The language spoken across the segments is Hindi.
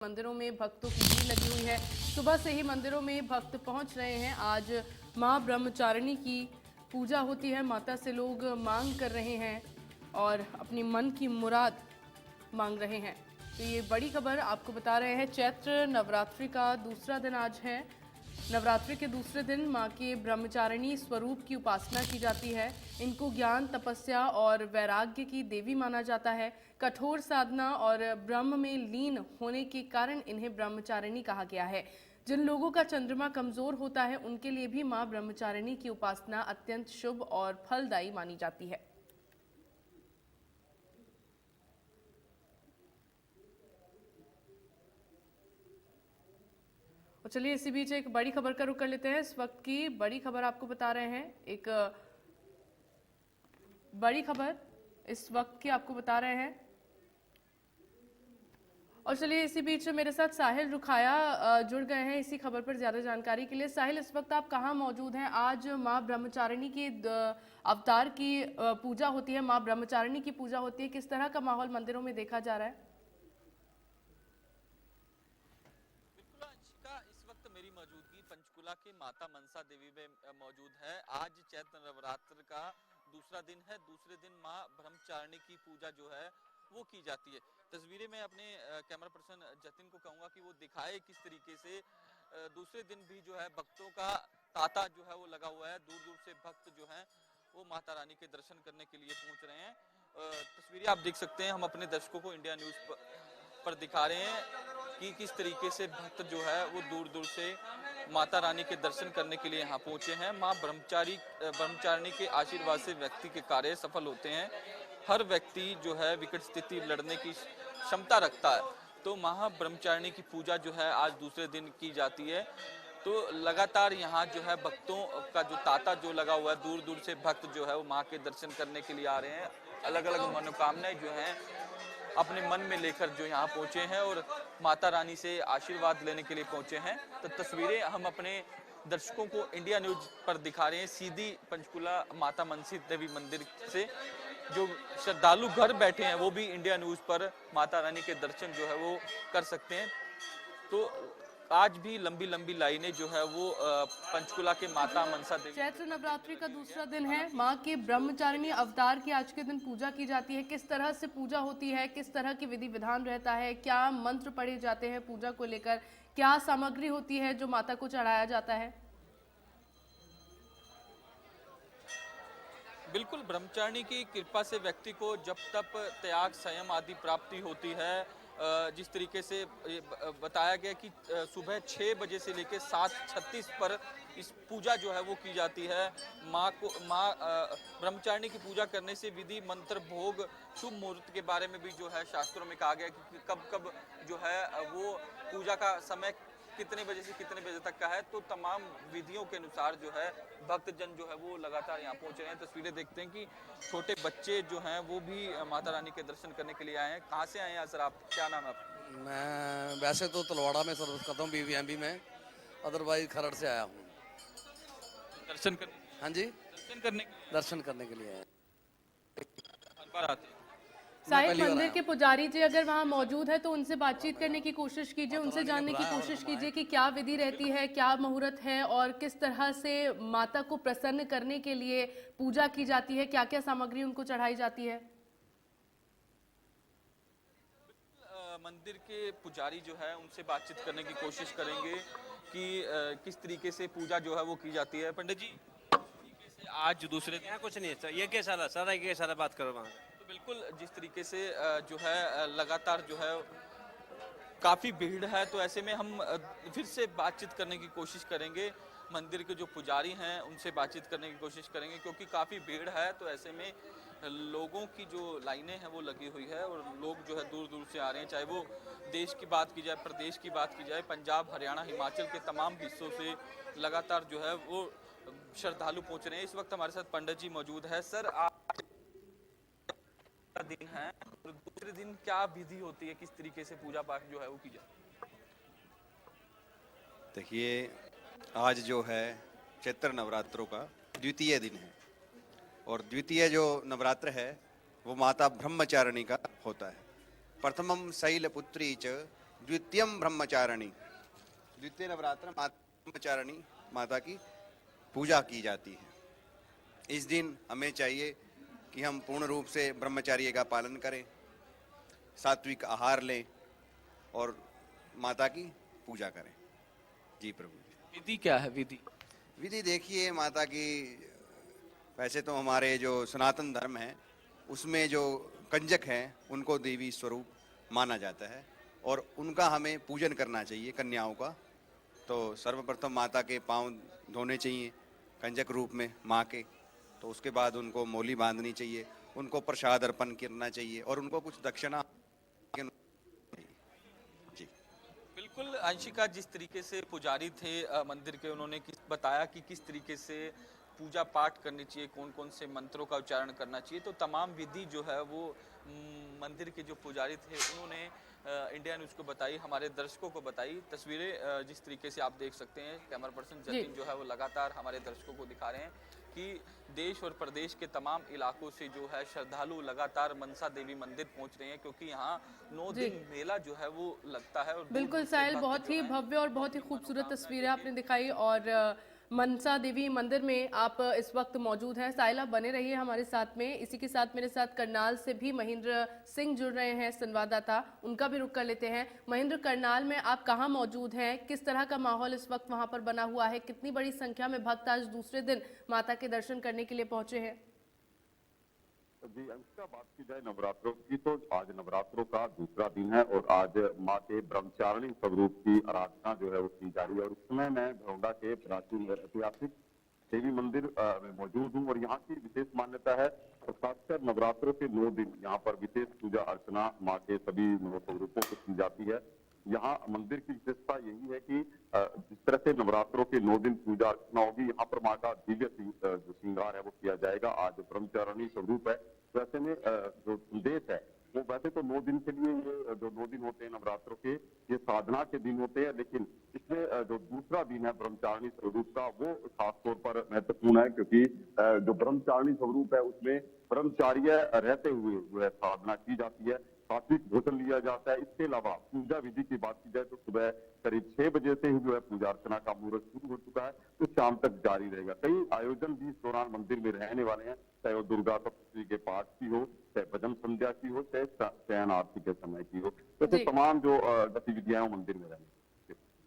मंदिरों में भक्तों की भीड़ लगी हुई है। सुबह से ही मंदिरों में भक्त पहुंच रहे हैं। आज मां ब्रह्मचारिणी की पूजा होती है। माता से लोग मांग कर रहे हैं और अपनी मन की मुराद मांग रहे हैं। तो ये बड़ी खबर आपको बता रहे हैं। चैत्र नवरात्रि का दूसरा दिन आज है। नवरात्रि के दूसरे दिन मां के ब्रह्मचारिणी स्वरूप की उपासना की जाती है। इनको ज्ञान, तपस्या और वैराग्य की देवी माना जाता है। कठोर साधना और ब्रह्म में लीन होने के कारण इन्हें ब्रह्मचारिणी कहा गया है। जिन लोगों का चंद्रमा कमजोर होता है उनके लिए भी मां ब्रह्मचारिणी की उपासना अत्यंत शुभ और फलदायी मानी जाती है। और चलिए इसी बीच एक बड़ी खबर का रुख कर लेते हैं। इस वक्त की बड़ी खबर आपको बता रहे हैं। एक बड़ी खबर इस वक्त की आपको बता रहे हैं। और चलिए इसी बीच मेरे साथ साहिल रुखाया जुड़ गए हैं इसी खबर पर ज्यादा जानकारी के लिए। साहिल, इस वक्त आप कहाँ मौजूद हैं? आज माँ ब्रह्मचारिणी की अवतार की पूजा होती है, माँ ब्रह्मचारिणी की पूजा होती है। किस तरह का माहौल मंदिरों में देखा जा रहा है? बिल्कुल अंशिका, इस वक्त मेरी मौजूदगी पंचकुला के माता मनसा देवी में मौजूद है। आज चैत्र नवरात्र का दूसरा दिन है। दूसरे दिन माँ ब्रह्मचारिणी की पूजा जो है वो की जाती है। तस्वीरें मैं अपने कैमरा पर्सन जतिन को कहूंगा कि वो दिखाए किस तरीके से दूसरे दिन भी जो है भक्तों का तांता जो है वो लगा हुआ है। दूर दूर से भक्त जो हैं वो माता रानी के दर्शन करने के लिए पहुंच रहे हैं। तस्वीरें आप देख सकते हैं, हम अपने दर्शकों को इंडिया न्यूज पर दिखा रहे हैं कि किस तरीके से भक्त जो है वो दूर दूर से माता रानी के दर्शन करने के लिए यहाँ पहुंचे हैं। माँ ब्रह्मचारिणी के आशीर्वाद से व्यक्ति के कार्य सफल होते हैं। हर व्यक्ति जो है विकट स्थिति लड़ने की क्षमता रखता है। तो माँ ब्रह्मचारिणी की पूजा जो है आज दूसरे दिन की जाती है। तो लगातार यहाँ जो है भक्तों का जो तांता जो लगा हुआ है, दूर दूर से भक्त जो है वो माँ के दर्शन करने के लिए आ रहे हैं। अलग अलग मनोकामनाएं जो हैं अपने मन में लेकर जो यहाँ पहुंचे हैं और माता रानी से आशीर्वाद लेने के लिए पहुंचे हैं। तो तस्वीरें हम अपने दर्शकों को इंडिया न्यूज पर दिखा रहे हैं, सीधी पंचकुला माता मनसी देवी मंदिर से। जो श्रद्धालु घर बैठे हैं वो भी इंडिया न्यूज पर माता रानी के दर्शन जो है वो कर सकते हैं। तो आज भी लंबी लंबी लाइनें जो है वो पंचकुला के माता मनसा देवी। चैत्र नवरात्रि का दूसरा दिन है। माँ के ब्रह्मचारिणी अवतार की आज के दिन पूजा की जाती है। किस तरह से पूजा होती है, किस तरह की विधि विधान रहता है, क्या मंत्र पढ़े जाते हैं पूजा को लेकर, क्या सामग्री होती है जो माता को चढ़ाया जाता है? बिल्कुल, ब्रह्मचारिणी की कृपा से व्यक्ति को जब तप, त्याग, संयम आदि प्राप्ति होती है। जिस तरीके से बताया गया कि सुबह 6 बजे से लेकर 7:36 पर इस पूजा जो है वो की जाती है। माँ ब्रह्मचारिणी की पूजा करने से विधि, मंत्र, भोग, शुभ मुहूर्त के बारे में भी जो है शास्त्रों में कहा गया कि कब कब जो है वो पूजा का समय कितने बजे से कितने बजे तक का है। तो तमाम विधियों के अनुसार जो है भक्तजन जो है वो लगातार यहाँ पहुंच रहे हैं। तस्वीरें देखते हैं कि छोटे बच्चे जो हैं वो भी माता रानी के दर्शन करने के लिए आए हैं। कहाँ से आए हैं सर, आप क्या नाम है आपका? मैं वैसे तो तलवाड़ा में सर्विस करता हूँ, बीवीएमबी में। अदरवाइज खरड़ से आया हूँ। दर्शन करने? हाँ जी, दर्शन करने के लिए आया। हर बार आते हैं? साहिब, मंदिर के पुजारी जी अगर वहाँ मौजूद है तो उनसे बातचीत करने की कोशिश कीजिए, उनसे जानने की कोशिश कीजिए कि क्या विधि रहती है, क्या मुहूर्त है और किस तरह से माता को प्रसन्न करने के लिए पूजा की जाती है, क्या क्या सामग्री उनको चढ़ाई जाती है। मंदिर के पुजारी जो है उनसे बातचीत करने की कोशिश करेंगे कि किस तरीके से पूजा जो है वो की जाती है। पंडित जी, आज दूसरे दिन कुछ नहीं है, ये क्या सारा ये सारा बात करो वहाँ। तो बिल्कुल जिस तरीके से जो है लगातार जो है काफ़ी भीड़ है, तो ऐसे में हम फिर से बातचीत करने की कोशिश करेंगे। मंदिर के जो पुजारी हैं उनसे बातचीत करने की कोशिश करेंगे क्योंकि काफ़ी भीड़ है। तो ऐसे में लोगों की जो लाइनें हैं वो लगी हुई है और लोग जो है दूर दूर से आ रहे हैं। चाहे वो देश की बात की जाए, प्रदेश की बात की जाए, पंजाब, हरियाणा, हिमाचल के तमाम हिस्सों से लगातार जो है वो श्रद्धालु पहुँच रहे हैं। इस वक्त हमारे साथ पंडित जी मौजूद है। सर, आज दिन है और दूसरे दिन क्या विधि होती है, किस तरीके से पूजा पाठ जो है वो की जाती है? देखिए, आज जो है चैत्र नवरात्रों का द्वितीय दिन है और द्वितीय जो नवरात्र है वो माता ब्रह्मचारिणी का होता है। प्रथमम शैलपुत्री च द्वितीयम ब्रह्मचारिणी, द्वितीय नवरात्र माता ब्रह्मचारिणी माता की पूजा की जाती है। इस दिन हमें चाहिए कि हम पूर्ण रूप से ब्रह्मचर्य का पालन करें, सात्विक आहार लें और माता की पूजा करें। जी प्रभु। विधि क्या है? विधि विधि देखिए माता की, वैसे तो हमारे जो सनातन धर्म है उसमें जो कंजक हैं उनको देवी स्वरूप माना जाता है और उनका हमें पूजन करना चाहिए, कन्याओं का। तो सर्वप्रथम माता के पांव धोने चाहिए कंजक रूप में माँ के, तो उसके बाद उनको मोली बांधनी चाहिए, उनको प्रसाद अर्पण करना चाहिए और उनको कुछ दक्षिणा। जी बिल्कुल अंशिका, जिस तरीके से पुजारी थे मंदिर के, उन्होंने बताया कि किस तरीके से पूजा पाठ करनी चाहिए, कौन कौन से मंत्रों का उच्चारण करना चाहिए, तो तमाम विधि जो है वो मंदिर के जो पुजारी थे उन्होंने इंडिया न्यूज़ को बताई, हमारे दर्शकों को बताई। तस्वीरें जिस तरीके से आप देख सकते हैं, कैमरा पर्सन जतिन जो है वो लगातार हमारे दर्शकों को दिखा रहे हैं कि देश और प्रदेश के तमाम इलाकों से जो है श्रद्धालु लगातार मनसा देवी मंदिर पहुंच रहे हैं, क्योंकि यहाँ 9 दिन मेला जो है वो लगता है। और बिल्कुल साहिल, बहुत ही भव्य और बहुत ही खूबसूरत तस्वीरें आपने दिखाई और मनसा देवी मंदिर में आप इस वक्त मौजूद हैं। साहिल, आप बने रहिए हमारे साथ में। इसी के साथ मेरे साथ करनाल से भी महेंद्र सिंह जुड़ रहे हैं, संवाददाता, उनका भी रुख कर लेते हैं। महेंद्र, करनाल में आप कहां मौजूद हैं? किस तरह का माहौल इस वक्त वहां पर बना हुआ है? कितनी बड़ी संख्या में भक्त आज दूसरे दिन माता के दर्शन करने के लिए पहुंचे हैं? जी अंशिका, बात की जाए नवरात्रों की तो आज नवरात्रों का दूसरा दिन है और आज माँ के ब्रह्मचारिणी स्वरूप की आराधना जो है वो की जा रही है। और इस समय मैं भरौंडा के प्राचीन ऐतिहासिक देवी मंदिर में मौजूद हूँ और यहाँ की विशेष मान्यता है और खासकर नवरात्रों के 9 दिन यहाँ पर विशेष पूजा अर्चना माँ के सभी स्वरूपों को की जाती है। यहाँ मंदिर की विशेषता यही है कि जिस तरह से नवरात्रों के 9 दिन पूजा अर्चना होगी, यहाँ पर माँ का दिव्य जो श्रृंगार है वो किया जाएगा। आज ब्रह्मचारिणी स्वरूप है, तो ऐसे में जो संदेश है वो वैसे तो 9 दिन के लिए, ये जो 9 दिन होते हैं नवरात्रों के, ये साधना के दिन होते हैं, लेकिन इसमें जो दूसरा दिन है ब्रह्मचारिणी स्वरूप का, वो खासतौर पर महत्वपूर्ण है, क्योंकि जो ब्रह्मचारिणी स्वरूप है उसमें ब्रह्मचार्य रहते हुए जो है साधना की जाती है, सात्विक भोजन लिया जाता है। इसके अलावा पूजा विधि की बात की जाए तो सुबह करीब 6 बजे से ही जो है पूजा अर्चना का मुहूर्त शुरू हो चुका है, तो शाम तक जारी रहेगा। कई आयोजन भी इस दौरान मंदिर में रहने वाले हैं, चाहे वो दुर्गा सप्तशती के पाठ की हो, चाहे भजन संध्या की हो, चाहे शयन आरती के समय की हो, तो तमाम जो गतिविधियां मंदिर में रहेंगी।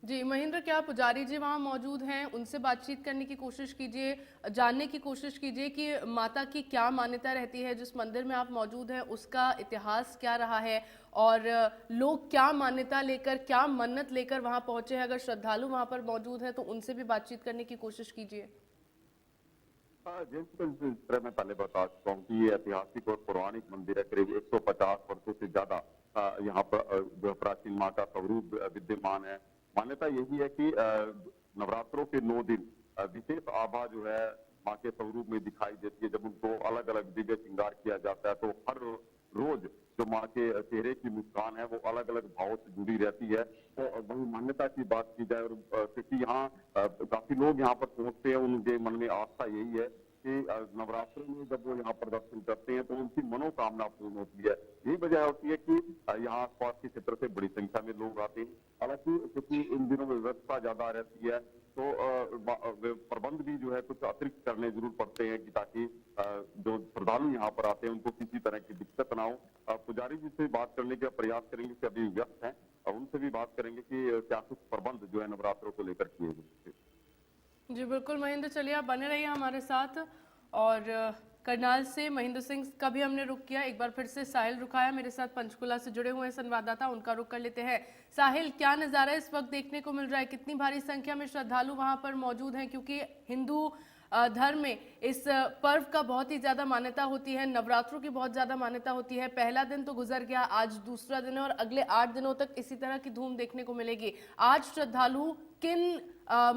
जी महेंद्र, क्या पुजारी जी वहाँ मौजूद हैं? उनसे बातचीत करने की कोशिश कीजिए, जानने की कोशिश कीजिए कि माता की क्या मान्यता रहती है, जिस मंदिर में आप मौजूद हैं उसका इतिहास क्या रहा है और लोग क्या मान्यता लेकर, क्या मन्नत लेकर वहाँ पहुंचे हैं। अगर श्रद्धालु वहाँ पर मौजूद हैं तो उनसे भी बातचीत करने की कोशिश कीजिए। जिस तरह मैं पहले बता चुका हूँ कि ये ऐतिहासिक और पौराणिक मंदिर है, करीब 150 वर्षों से ज्यादा यहाँ पर जो प्राचीन माँ का स्वरूप विद्यमान है। मान्यता यही है कि नवरात्रों के 9 दिन विशेष आभा जो है माँ के स्वरूप में दिखाई देती है। जब उनको अलग अलग दिव्य श्रृंगार किया जाता है तो हर रोज जो माँ के चेहरे की मुस्कान है वो अलग अलग भावों से जुड़ी रहती है। तो वही मान्यता की बात की जाए, और क्योंकि यहाँ काफी लोग यहाँ पर पहुंचते हैं, उनके मन में आस्था यही है कि नवरात्रों में जब वो यहाँ पर दर्शन करते हैं तो उनकी मनोकामना पूर्ण होती है। यही वजह होती है कि यहाँ आसपास के क्षेत्र से बड़ी संख्या में लोग आते हैं। हालांकि क्योंकि इन दिनों में व्यवस्था ज्यादा रहती है तो प्रबंध भी जो है कुछ अतिरिक्त करने जरूर पड़ते हैं कि ताकि जो श्रद्धालु यहाँ पर आते हैं उनको किसी तरह की दिक्कत ना हो। पुजारी जी से बात करने का प्रयास करेंगे कि अभी व्यस्त हैं, और उनसे भी बात करेंगे कि क्या कुछ प्रबंध जो है नवरात्रों को लेकर किए गए। जी बिल्कुल महेंद्र, चलिए आप बने रहिए हमारे साथ। और करनाल से महेंद्र सिंह का भी हमने रुख किया। एक बार फिर से साहिल रुखाया मेरे साथ पंचकुला से जुड़े हुए हैं संवाददाता, उनका रुख कर लेते हैं। साहिल, क्या नज़ारा इस वक्त देखने को मिल रहा है? कितनी भारी संख्या में श्रद्धालु वहां पर मौजूद हैं? क्योंकि हिंदू धर्म में इस पर्व का बहुत ही ज़्यादा मान्यता होती है, नवरात्रों की बहुत ज़्यादा मान्यता होती है। पहला दिन तो गुजर गया, आज दूसरा दिन है और अगले 8 दिनों तक इसी तरह की धूम देखने को मिलेगी। आज श्रद्धालु किन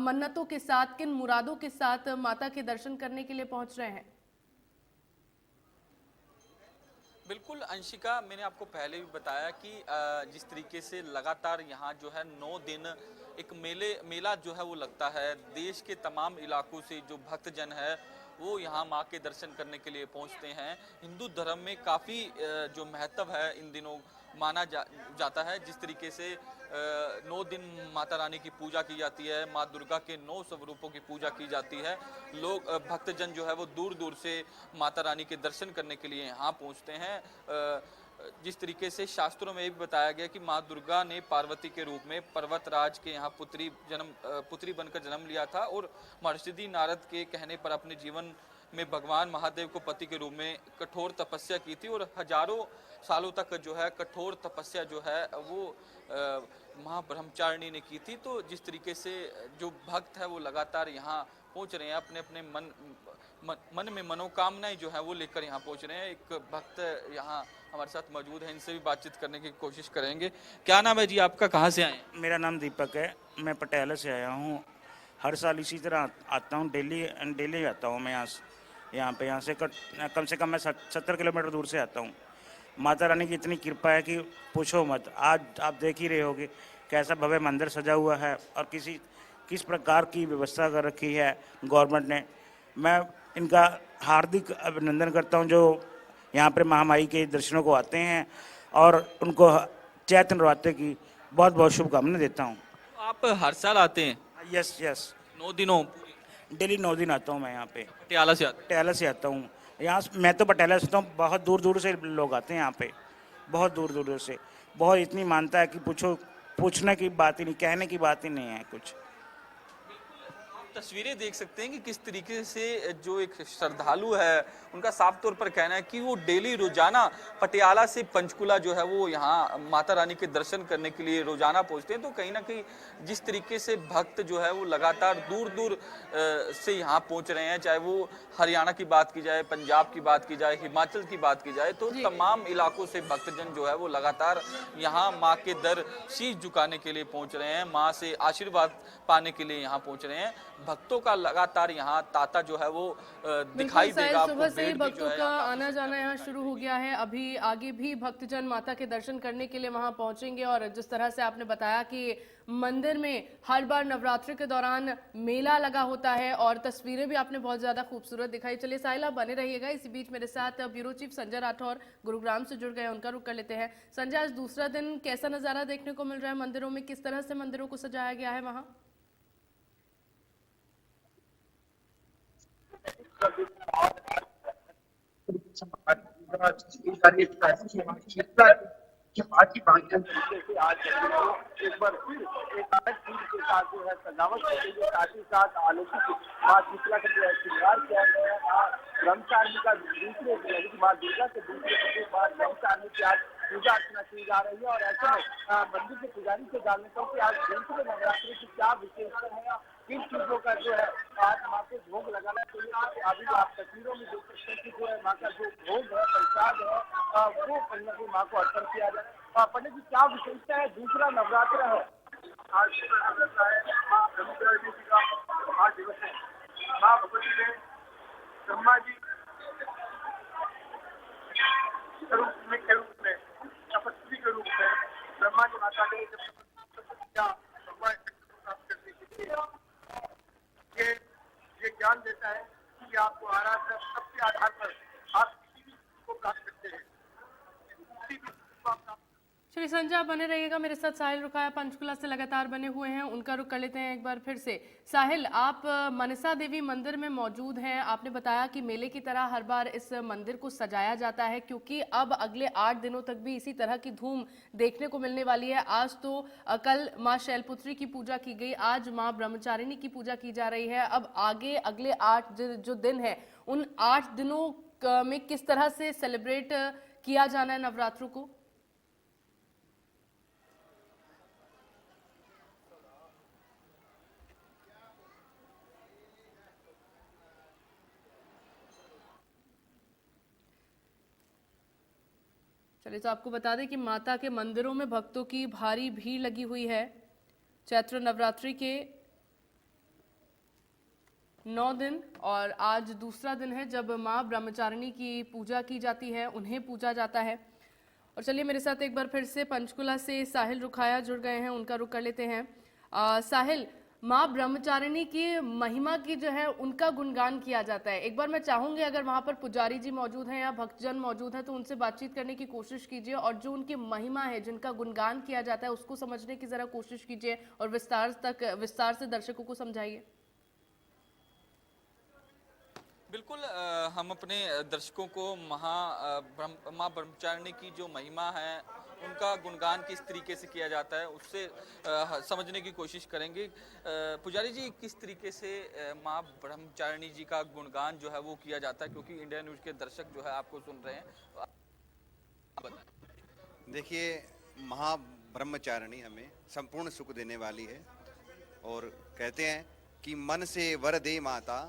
मन्नतों के साथ, किन मुरादों के साथ माता के दर्शन करने के लिए पहुंच रहे हैं? बिल्कुल अंशिका, मैंने आपको पहले भी बताया कि जिस तरीके से लगातार यहाँ जो है 9 दिन एक मेला जो है वो लगता है। देश के तमाम इलाकों से जो भक्तजन है वो यहाँ माँ के दर्शन करने के लिए पहुँचते हैं। हिंदू धर्म में काफ़ी जो महत्व है इन दिनों माना जाता है। जिस तरीके से 9 दिन माता रानी की पूजा की जाती है, माँ दुर्गा के 9 स्वरूपों की पूजा की जाती है। लोग भक्तजन जो है वो दूर दूर से माता रानी के दर्शन करने के लिए यहाँ पहुँचते हैं। जिस तरीके से शास्त्रों में भी बताया गया कि माँ दुर्गा ने पार्वती के रूप में पर्वतराज के यहाँ पुत्री बनकर जन्म लिया था और महर्षि नारद के कहने पर अपने जीवन में भगवान महादेव को पति के रूप में कठोर तपस्या की थी और हजारों सालों तक जो है कठोर तपस्या जो है वो माँ ब्रह्मचारिणी ने की थी। तो जिस तरीके से जो भक्त है वो लगातार यहाँ पहुँच रहे हैं, अपने अपने मन में मनोकामनाएं जो है वो लेकर यहाँ पहुँच रहे हैं। एक भक्त यहाँ हमारे साथ मौजूद है, इनसे भी बातचीत करने की कोशिश करेंगे। क्या नाम है जी आपका, कहाँ से आए हैं? मेरा नाम दीपक है, मैं पटियाला से आया हूँ। हर साल इसी तरह आता हूँ, डेली आता हूँ मैं यहाँ से कम से कम मैं 70 किलोमीटर दूर से आता हूँ। माता रानी की इतनी कृपा है कि पूछो मत। आज आप देख ही रहे होगे कैसा भव्य मंदिर सजा हुआ है और किस प्रकार की व्यवस्था कर रखी है गवर्नमेंट ने। मैं इनका हार्दिक अभिनंदन करता हूँ जो यहाँ पर महामाई के दर्शनों को आते हैं और उनको चैत्र नवरात्रि की बहुत बहुत शुभकामनाएं देता हूँ। आप हर साल आते हैं? यस 9 दिनों डेली 9 दिन आता हूँ मैं यहाँ पे। पटियाला से आते हैं? पटियाला से आता हूँ यहाँ। मैं तो पटियाला से आता हूँ, बहुत दूर दूर से लोग आते हैं यहाँ पे, बहुत दूर दूर से। बहुत इतनी मानता है कि पूछने की बात ही नहीं, कहने की बात ही नहीं है कुछ। तस्वीरें देख सकते हैं कि किस तरीके से जो एक श्रद्धालु है उनका साफ तौर पर कहना है कि वो डेली रोजाना पटियाला से पंचकुला जो है वो यहाँ माता रानी के दर्शन करने के लिए रोजाना पहुँचते हैं। तो कहीं ना कहीं जिस तरीके से भक्त जो है वो लगातार दूर दूर से यहाँ पहुँच रहे हैं, चाहे वो हरियाणा की बात की जाए, पंजाब की बात की जाए, हिमाचल की बात की जाए, तो तमाम इलाकों से भक्तजन जो है वो लगातार यहाँ माँ के दर शीश झुकाने के लिए पहुँच रहे हैं, माँ से आशीर्वाद पाने के लिए यहाँ पहुँच रहे हैं। भक्तों का लगातार यहाँ तांता जो है वो दिखाई देगा आपको। सुबह से ही भक्तों का आना जाना यहाँ शुरू हो गया है। अभी आगे भी भक्तजन माता के दर्शन करने के लिए वहां पहुंचेंगे और जिस तरह से आपने बताया कि मंदिर में हर बार नवरात्रि के दौरान मेला लगा होता है और तस्वीरें भी आपने बहुत ज्यादा खूबसूरत दिखाई। चलिए साहिल आप बने रहिएगा। इसी बीच मेरे साथ ब्यूरो चीफ संजय राठौर गुरुग्राम से जुड़ गए, उनका रुख कर लेते हैं। संजय, आज दूसरा दिन कैसा नजारा देखने को मिल रहा है मंदिरों में, किस तरह से मंदिरों को सजाया गया है वहाँ? आज एक बार फिर एक अलग चीज के साथ जो है सजावट की गई है, साथ ही साथ आलोकित माँ शीतला का जो है श्रृंगार किया गया है। माँ ब्रह्मचारिणी का दूसरे माँ दुर्गा के दूसरे बाद ब्रह्मचारिणी की आज पूजा अर्चना की जा रही है और ऐसे में मंदिर के पुजारी से जानने को कि आज दूसरे नवरात्रि की क्या विशेषता है, किन चीजों का जो है आज माँ को भोग लगाना चाहिए। अभी आप तस्वीरों में देख सकते हैं कि जो है माँ का जो भोग है, प्रसाद है, वो कहीं ना कहीं माँ को अर्पण किया जाए। पंडित जी, क्या विशेषता है, दूसरा नवरात्र है आज, माँ ब्रह्मचारिणी जी का आज दिवस है। माँ भगवती ने ब्रह्मा जी के रूप में तपस्वी के रूप में ब्रह्मा जी माता ने प्राप्त करने के लिए ये ज्ञान देता है कि आपको आराधना सबके आधार पर आप किसी भी चीज को प्राप्त करते हैं, किसी भी चीज को आप प्राप्त। श्री संजय आप बने रहिएगा। मेरे साथ साहिल रुखाया पंचकुला से लगातार बने हुए हैं, उनका रुख कर लेते हैं एक बार फिर से। साहिल, आप मनसा देवी मंदिर में मौजूद हैं। आपने बताया कि मेले की तरह हर बार इस मंदिर को सजाया जाता है क्योंकि अब अगले 8 दिनों तक भी इसी तरह की धूम देखने को मिलने वाली है। आज तो कल माँ शैलपुत्री की पूजा की गई, आज माँ ब्रह्मचारिणी की पूजा की जा रही है। अब आगे अगले 8 जो दिन है उन 8 दिनों में किस तरह से सेलिब्रेट किया जाना है नवरात्रों को? चलिए तो आपको बता दें कि माता के मंदिरों में भक्तों की भारी भीड़ लगी हुई है। चैत्र नवरात्रि के 9 दिन और आज दूसरा दिन है जब माँ ब्रह्मचारिणी की पूजा की जाती है, उन्हें पूजा जाता है। और चलिए मेरे साथ एक बार फिर से पंचकुला से साहिल रुखाया जुड़ गए हैं, उनका रुख कर लेते हैं। साहिल, माँ ब्रह्मचारिणी की महिमा की जो है उनका गुणगान किया जाता है। एक बार मैं चाहूंगी अगर वहां पर पुजारी जी मौजूद हैं या भक्तजन मौजूद हैं तो उनसे बातचीत करने की कोशिश कीजिए और जो उनकी महिमा है, जिनका गुणगान किया जाता है, उसको समझने की जरा कोशिश कीजिए और विस्तार से दर्शकों को समझाइए। बिल्कुल हम अपने दर्शकों को माँ ब्रह्मचारिणी की जो महिमा है उनका गुणगान किस तरीके से किया जाता है उससे समझने की कोशिश करेंगे। पुजारी जी, किस तरीके से माँ ब्रह्मचारिणी जी का गुणगान जो है वो किया जाता है, क्योंकि इंडिया न्यूज के दर्शक जो है आपको सुन रहे हैं, तो आप बताएं। देखिए, महाब्रह्मचारिणी हमें संपूर्ण सुख देने वाली है और कहते हैं कि मन से वर दे माता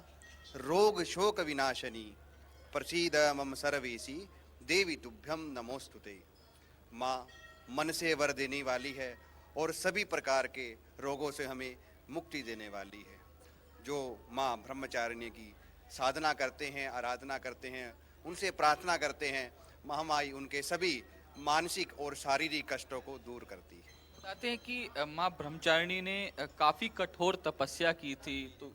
रोग शोक विनाशनी प्रसीद मम सर्वेसी देवी तुभ्यम नमोस्तुते। माँ मन से वर देने वाली है और सभी प्रकार के रोगों से हमें मुक्ति देने वाली है। जो माँ ब्रह्मचारिणी की साधना करते हैं, आराधना करते हैं, उनसे प्रार्थना करते हैं, महामाई उनके सभी मानसिक और शारीरिक कष्टों को दूर करती है। बताते हैं कि माँ ब्रह्मचारिणी ने काफी कठोर तपस्या की थी, तो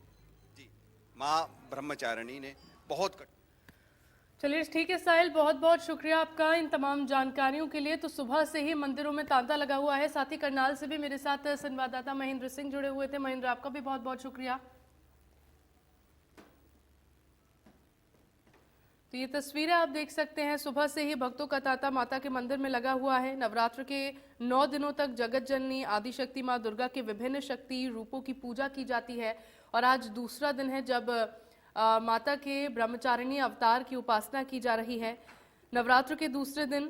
जी, माँ ब्रह्मचारिणी ने बहुत चलिए ठीक है साहिल, बहुत बहुत शुक्रिया आपका इन तमाम जानकारियों के लिए। तो सुबह से ही मंदिरों में तांता लगा हुआ है। साथ ही करनाल से भी मेरे साथ संवाददाता महेंद्र सिंह जुड़े हुए थे। महेंद्र, आपका भी बहुत बहुत शुक्रिया। तो ये तस्वीरें आप देख सकते हैं, सुबह से ही भक्तों का तांता माता के मंदिर में लगा हुआ है। नवरात्र के 9 दिनों तक जगत जननी आदिशक्ति माँ दुर्गा के विभिन्न शक्ति रूपों की पूजा की जाती है और आज दूसरा दिन है जब माता के ब्रह्मचारिणी अवतार की उपासना की जा रही है। नवरात्र के दूसरे दिन